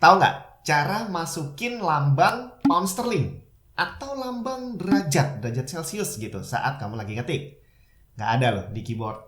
Tahu nggak cara masukin lambang pound sterling atau lambang derajat Celcius gitu saat kamu lagi ngetik? Nggak ada loh di keyboard.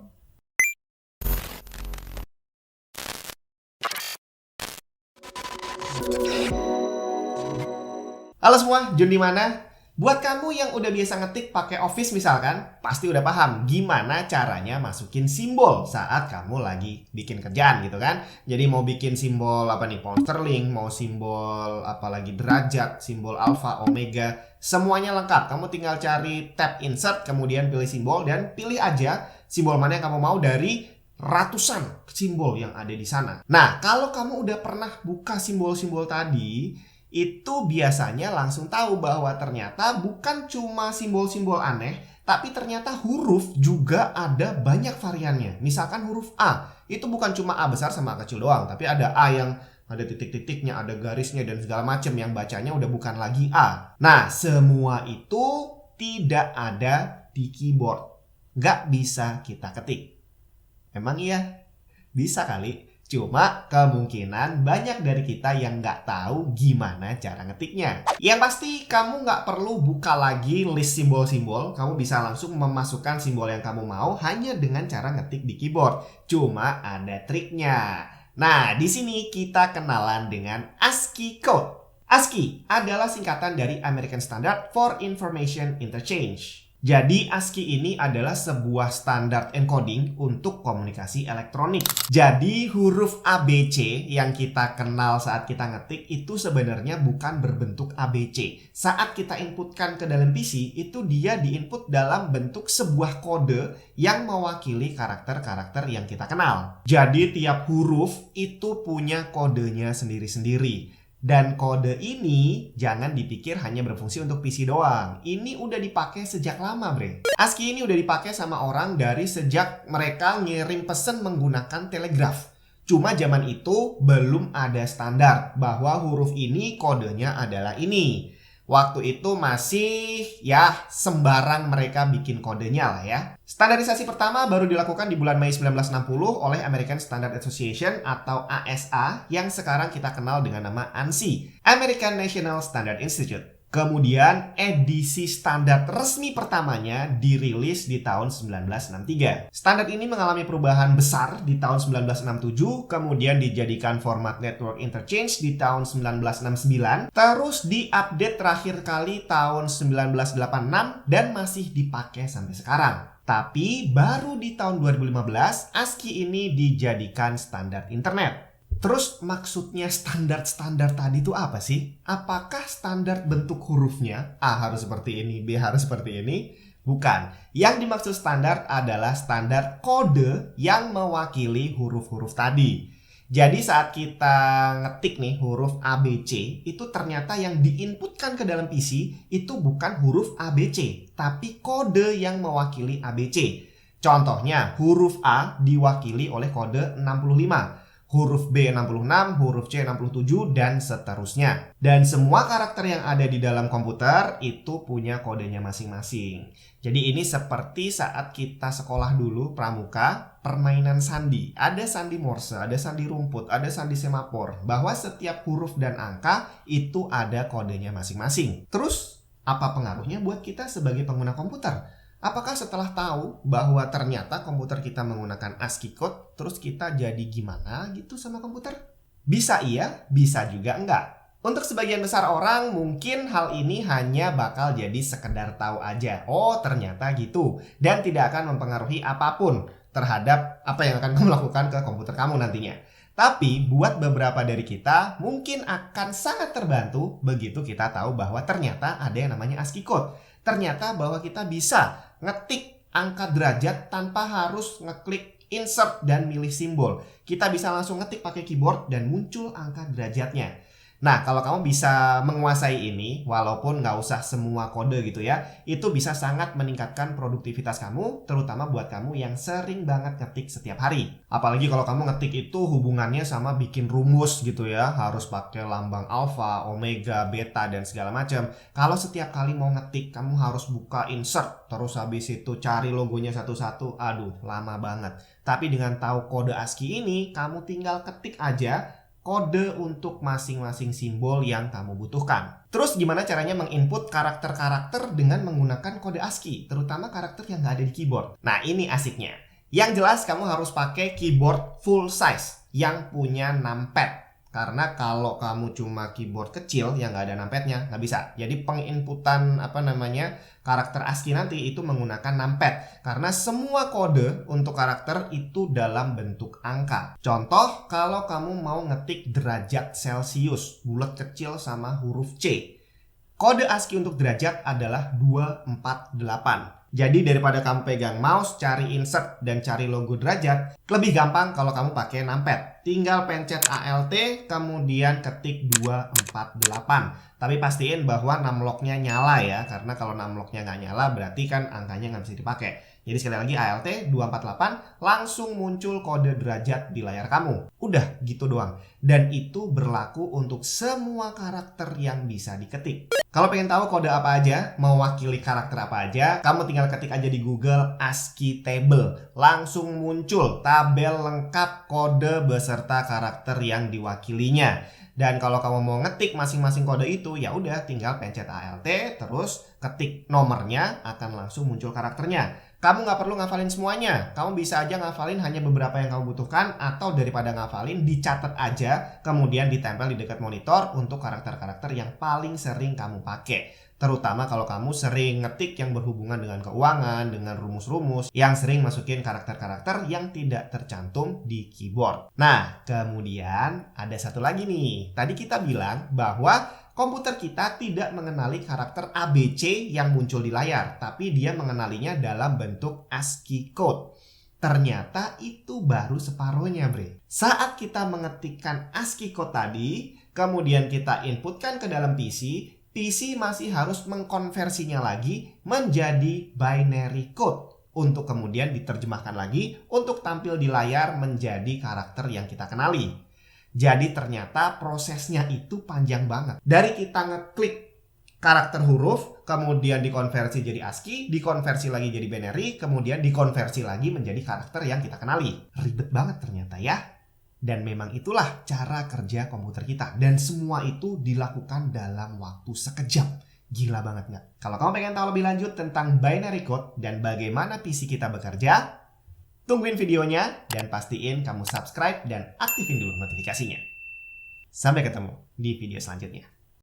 Halo semua, Jun di mana? Buat kamu yang udah biasa ngetik pakai Office misalkan, pasti udah paham gimana caranya masukin simbol saat kamu lagi bikin kerjaan gitu kan. Jadi mau bikin simbol apa nih, pound sterling, mau simbol apalagi derajat, simbol alpha, omega, semuanya lengkap. Kamu tinggal cari tab insert, kemudian pilih simbol dan pilih aja simbol mana yang kamu mau dari ratusan simbol yang ada di sana. Nah, kalau kamu udah pernah buka simbol-simbol tadi, itu biasanya langsung tahu bahwa ternyata bukan cuma simbol-simbol aneh, tapi ternyata huruf juga ada banyak variannya. Misalkan huruf A, itu bukan cuma A besar sama A kecil doang, tapi ada A yang ada titik-titiknya, ada garisnya, dan segala macam yang bacanya udah bukan lagi A. Nah, semua itu tidak ada di keyboard. Nggak bisa kita ketik. Emang iya? Bisa kali. Cuma kemungkinan banyak dari kita yang nggak tahu gimana cara ngetiknya. Yang pasti kamu nggak perlu buka lagi list simbol-simbol. Kamu bisa langsung memasukkan simbol yang kamu mau hanya dengan cara ngetik di keyboard. Cuma ada triknya. Nah, di sini kita kenalan dengan ASCII Code. ASCII adalah singkatan dari American Standard for Information Interchange. Jadi ASCII ini adalah sebuah standar encoding untuk komunikasi elektronik. Jadi huruf ABC yang kita kenal saat kita ngetik itu sebenarnya bukan berbentuk ABC. Saat kita inputkan ke dalam PC, itu dia diinput dalam bentuk sebuah kode yang mewakili karakter-karakter yang kita kenal. Jadi tiap huruf itu punya kodenya sendiri-sendiri. Dan kode ini jangan dipikir hanya berfungsi untuk PC doang. Ini udah dipakai sejak lama, bre. ASCII ini udah dipakai sama orang dari sejak mereka ngirim pesan menggunakan telegraf. Cuma zaman itu belum ada standar bahwa huruf ini kodenya adalah ini. Waktu itu masih ya sembarang mereka bikin kodenya lah ya. Standarisasi pertama baru dilakukan di bulan Mei 1960 oleh American Standard Association atau ASA yang sekarang kita kenal dengan nama ANSI, American National Standard Institute. Kemudian edisi standar resmi pertamanya dirilis di tahun 1963. Standar ini mengalami perubahan besar di tahun 1967, kemudian dijadikan format network interchange di tahun 1969, terus diupdate terakhir kali tahun 1986 dan masih dipakai sampai sekarang. Tapi baru di tahun 2015 ASCII ini dijadikan standar internet. Terus maksudnya standar-standar tadi itu apa sih? Apakah standar bentuk hurufnya A harus seperti ini, B harus seperti ini? Bukan. Yang dimaksud standar adalah standar kode yang mewakili huruf-huruf tadi. Jadi saat kita ngetik nih huruf ABC, itu ternyata yang diinputkan ke dalam PC itu bukan huruf ABC, tapi kode yang mewakili ABC. Contohnya huruf A diwakili oleh kode 65. Huruf B 66, huruf C 67, dan seterusnya. Dan semua karakter yang ada di dalam komputer itu punya kodenya masing-masing. Jadi ini seperti saat kita sekolah dulu pramuka, permainan sandi. Ada sandi Morse, ada sandi rumput, ada sandi semafor. Bahwa setiap huruf dan angka itu ada kodenya masing-masing. Terus apa pengaruhnya buat kita sebagai pengguna komputer? Apakah setelah tahu bahwa ternyata komputer kita menggunakan ASCII code, terus kita jadi gimana gitu sama komputer? Bisa iya, bisa juga enggak. Untuk sebagian besar orang, mungkin hal ini hanya bakal jadi sekedar tahu aja. Oh, ternyata gitu. Dan tidak akan mempengaruhi apapun terhadap apa yang akan kamu lakukan ke komputer kamu nantinya. Tapi buat beberapa dari kita, mungkin akan sangat terbantu begitu kita tahu bahwa ternyata ada yang namanya ASCII code. Ternyata bahwa kita bisa ngetik angka derajat tanpa harus ngeklik insert dan milih simbol. Kita bisa langsung ngetik pakai keyboard dan muncul angka derajatnya. Nah, kalau kamu bisa menguasai ini, walaupun nggak usah semua kode gitu ya, itu bisa sangat meningkatkan produktivitas kamu, terutama buat kamu yang sering banget ngetik setiap hari. Apalagi kalau kamu ngetik itu hubungannya sama bikin rumus gitu ya, harus pakai lambang alpha, omega, beta, dan segala macam. Kalau setiap kali mau ngetik, kamu harus buka insert, terus habis itu cari logonya satu-satu, aduh, lama banget. Tapi dengan tahu kode ASCII ini, kamu tinggal ketik aja, kode untuk masing-masing simbol yang kamu butuhkan. Terus gimana caranya menginput karakter-karakter dengan menggunakan kode ASCII, terutama karakter yang nggak ada di keyboard. Nah, ini asiknya. Yang jelas kamu harus pakai keyboard full size yang punya numpad. Karena kalau kamu cuma keyboard kecil yang nggak ada numpadnya, nggak bisa. Jadi penginputan karakter ASCII nanti itu menggunakan numpad. Karena semua kode untuk karakter itu dalam bentuk angka. Contoh, kalau kamu mau ngetik derajat Celcius, bulat kecil sama huruf C. Kode ASCII untuk derajat adalah 248. Jadi daripada kamu pegang mouse, cari insert, dan cari logo derajat, lebih gampang kalau kamu pakai numpad. Tinggal pencet Alt, kemudian ketik 248. Tapi pastiin bahwa numlocknya nyala ya, karena kalau numlocknya nggak nyala berarti kan angkanya nggak bisa dipakai. Jadi sekali lagi Alt 248, langsung muncul kode derajat di layar kamu. Udah gitu doang. Dan itu berlaku untuk semua karakter yang bisa diketik. Kalau pengen tahu kode apa aja, mewakili karakter apa aja, kamu tinggal ketik aja di Google ASCII table. Langsung muncul tabel lengkap kode beserta karakter yang diwakilinya. Dan kalau kamu mau ngetik masing-masing kode itu, ya udah tinggal pencet Alt, terus ketik nomornya, akan langsung muncul karakternya. Kamu nggak perlu ngafalin semuanya. Kamu bisa aja ngafalin hanya beberapa yang kamu butuhkan, atau daripada ngafalin, dicatat aja, kemudian ditempel di dekat monitor untuk karakter-karakter yang paling sering kamu pakai. Terutama kalau kamu sering ngetik yang berhubungan dengan keuangan, dengan rumus-rumus, yang sering masukin karakter-karakter yang tidak tercantum di keyboard. Nah, kemudian ada satu lagi nih. Tadi kita bilang bahwa komputer kita tidak mengenali karakter ABC yang muncul di layar, tapi dia mengenalinya dalam bentuk ASCII code. Ternyata itu baru separuhnya, Bre. Saat kita mengetikkan ASCII code tadi, kemudian kita inputkan ke dalam PC masih harus mengkonversinya lagi menjadi binary code untuk kemudian diterjemahkan lagi untuk tampil di layar menjadi karakter yang kita kenali. Jadi ternyata prosesnya itu panjang banget. Dari kita ngeklik karakter huruf, kemudian dikonversi jadi ASCII, dikonversi lagi jadi binary, kemudian dikonversi lagi menjadi karakter yang kita kenali. Ribet banget ternyata ya. Dan memang itulah cara kerja komputer kita. Dan semua itu dilakukan dalam waktu sekejap. Gila banget nggak? Kalau kamu pengen tahu lebih lanjut tentang binary code dan bagaimana PC kita bekerja, tungguin videonya dan pastiin kamu subscribe dan aktifin dulu notifikasinya. Sampai ketemu di video selanjutnya.